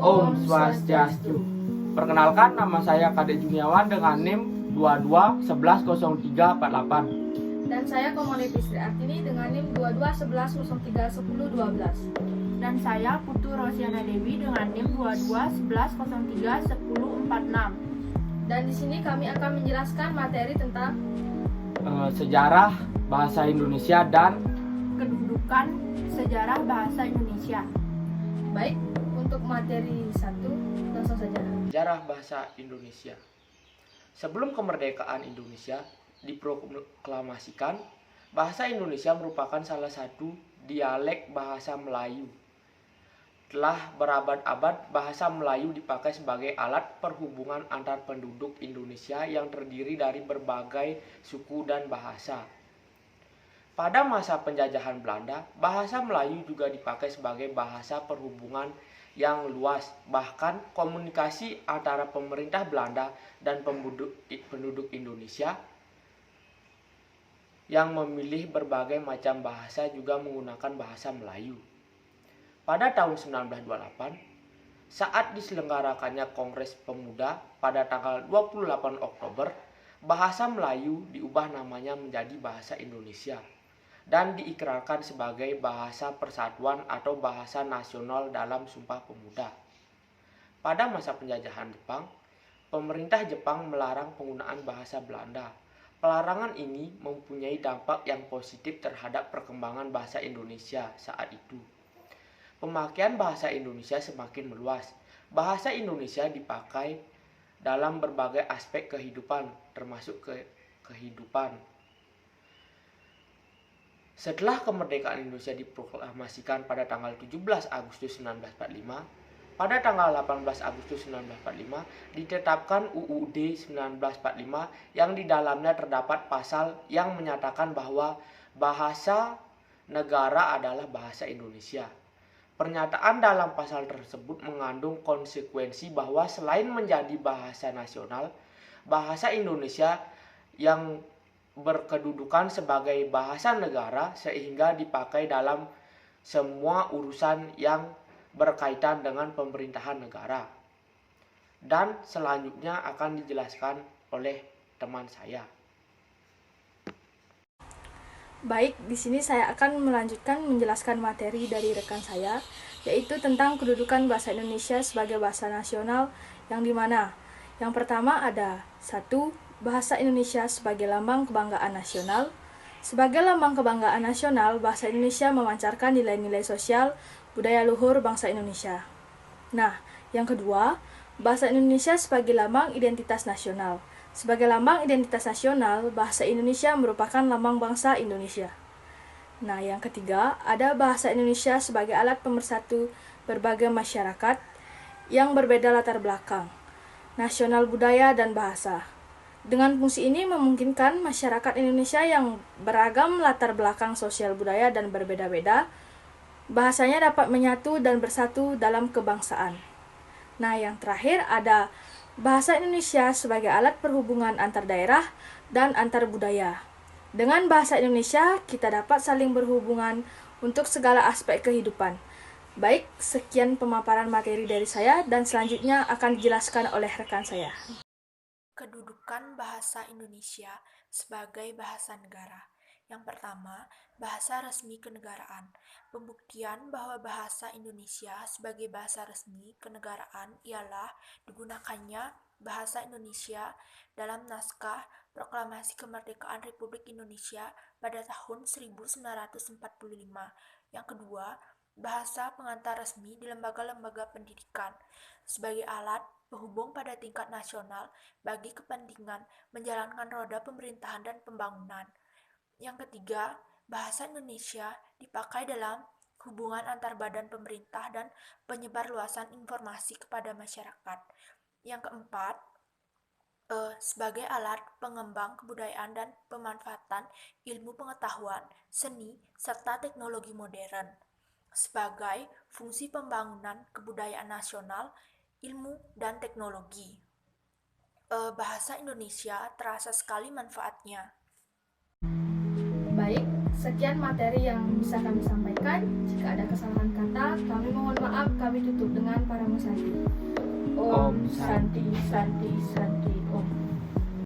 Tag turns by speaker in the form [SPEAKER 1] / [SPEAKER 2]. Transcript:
[SPEAKER 1] Om Swastiastu. Perkenalkan, nama saya Kadek Juniawan dengan NIM 22110348.
[SPEAKER 2] Dan saya Komode Fitri Artini dengan NIM 2211031012.
[SPEAKER 3] Dan saya Putu Rosiana Dewi dengan NIM 2211031046.
[SPEAKER 2] Dan di sini kami akan menjelaskan materi tentang
[SPEAKER 1] sejarah bahasa Indonesia dan
[SPEAKER 3] kedudukan sejarah bahasa Indonesia.
[SPEAKER 2] baik untuk materi 1 langsung saja.
[SPEAKER 1] sejarah bahasa Indonesia. Sebelum kemerdekaan Indonesia diproklamasikan, bahasa Indonesia merupakan salah satu dialek bahasa Melayu. Telah berabad-abad, bahasa Melayu dipakai sebagai alat perhubungan antar penduduk Indonesia yang terdiri dari berbagai suku dan bahasa. Pada masa penjajahan Belanda, bahasa Melayu juga dipakai sebagai bahasa perhubungan yang luas. Bahkan komunikasi antara pemerintah Belanda dan penduduk Indonesia yang memilih berbagai macam bahasa juga menggunakan bahasa Melayu. Pada tahun 1928, saat diselenggarakannya Kongres Pemuda pada tanggal 28 Oktober, bahasa Melayu diubah namanya menjadi bahasa Indonesia dan diikrarkan sebagai bahasa persatuan atau bahasa nasional dalam Sumpah Pemuda. Pada masa penjajahan Jepang, pemerintah Jepang melarang penggunaan bahasa Belanda. Pelarangan ini mempunyai dampak yang positif terhadap perkembangan bahasa Indonesia saat itu. Pemakaian bahasa Indonesia semakin meluas. Bahasa Indonesia dipakai dalam berbagai aspek kehidupan, termasuk kehidupan. Setelah kemerdekaan Indonesia diproklamasikan pada tanggal 17 Agustus 1945, pada tanggal 18 Agustus 1945 ditetapkan UUD 1945 yang di dalamnya terdapat pasal yang menyatakan bahwa bahasa negara adalah bahasa Indonesia. Pernyataan dalam pasal tersebut mengandung konsekuensi bahwa selain menjadi bahasa nasional, bahasa Indonesia yang berkedudukan sebagai bahasa negara sehingga dipakai dalam semua urusan yang berkaitan dengan pemerintahan negara. Dan selanjutnya akan dijelaskan oleh teman saya.
[SPEAKER 2] Baik, di sini saya akan melanjutkan menjelaskan materi dari rekan saya, yaitu tentang kedudukan bahasa Indonesia sebagai bahasa nasional yang dimana yang pertama ada 1. Bahasa Indonesia sebagai lambang kebanggaan nasional. Sebagai lambang kebanggaan nasional, bahasa Indonesia memancarkan nilai-nilai sosial budaya luhur bangsa Indonesia. Nah, yang kedua, bahasa Indonesia sebagai lambang identitas nasional. Sebagai lambang identitas nasional, bahasa Indonesia merupakan lambang bangsa Indonesia. Nah, yang ketiga, ada bahasa Indonesia sebagai alat pemersatu berbagai masyarakat yang berbeda latar belakang, nasional budaya dan bahasa. Dengan fungsi ini memungkinkan masyarakat Indonesia yang beragam latar belakang sosial budaya dan berbeda-beda, bahasanya dapat menyatu dan bersatu dalam kebangsaan. Nah, yang terakhir ada bahasa Indonesia sebagai alat perhubungan antar daerah dan antar budaya. Dengan bahasa Indonesia, kita dapat saling berhubungan untuk segala aspek kehidupan. Baik, sekian pemaparan materi dari saya dan selanjutnya akan dijelaskan oleh rekan saya.
[SPEAKER 3] Kedudukan bahasa Indonesia sebagai bahasa negara. Yang pertama, bahasa resmi kenegaraan. Pembuktian bahwa bahasa Indonesia sebagai bahasa resmi kenegaraan ialah digunakannya bahasa Indonesia dalam naskah Proklamasi Kemerdekaan Republik Indonesia pada tahun 1945. Yang kedua, bahasa pengantar resmi di lembaga-lembaga pendidikan sebagai alat penghubung pada tingkat nasional bagi kepentingan menjalankan roda pemerintahan dan pembangunan. Yang ketiga, bahasa Indonesia dipakai dalam hubungan antar badan pemerintah dan penyebar luasan informasi kepada masyarakat. Yang keempat, sebagai alat pengembang kebudayaan dan pemanfaatan ilmu pengetahuan, seni, serta teknologi modern. Sebagai fungsi pembangunan kebudayaan nasional, ilmu, dan teknologi. Bahasa Indonesia terasa sekali manfaatnya.
[SPEAKER 2] Baik, Sekian materi yang bisa kami sampaikan. Jika ada kesalahan kata, kami mohon maaf. Kami tutup dengan Paramo Santi. Om Santi Santi Santi.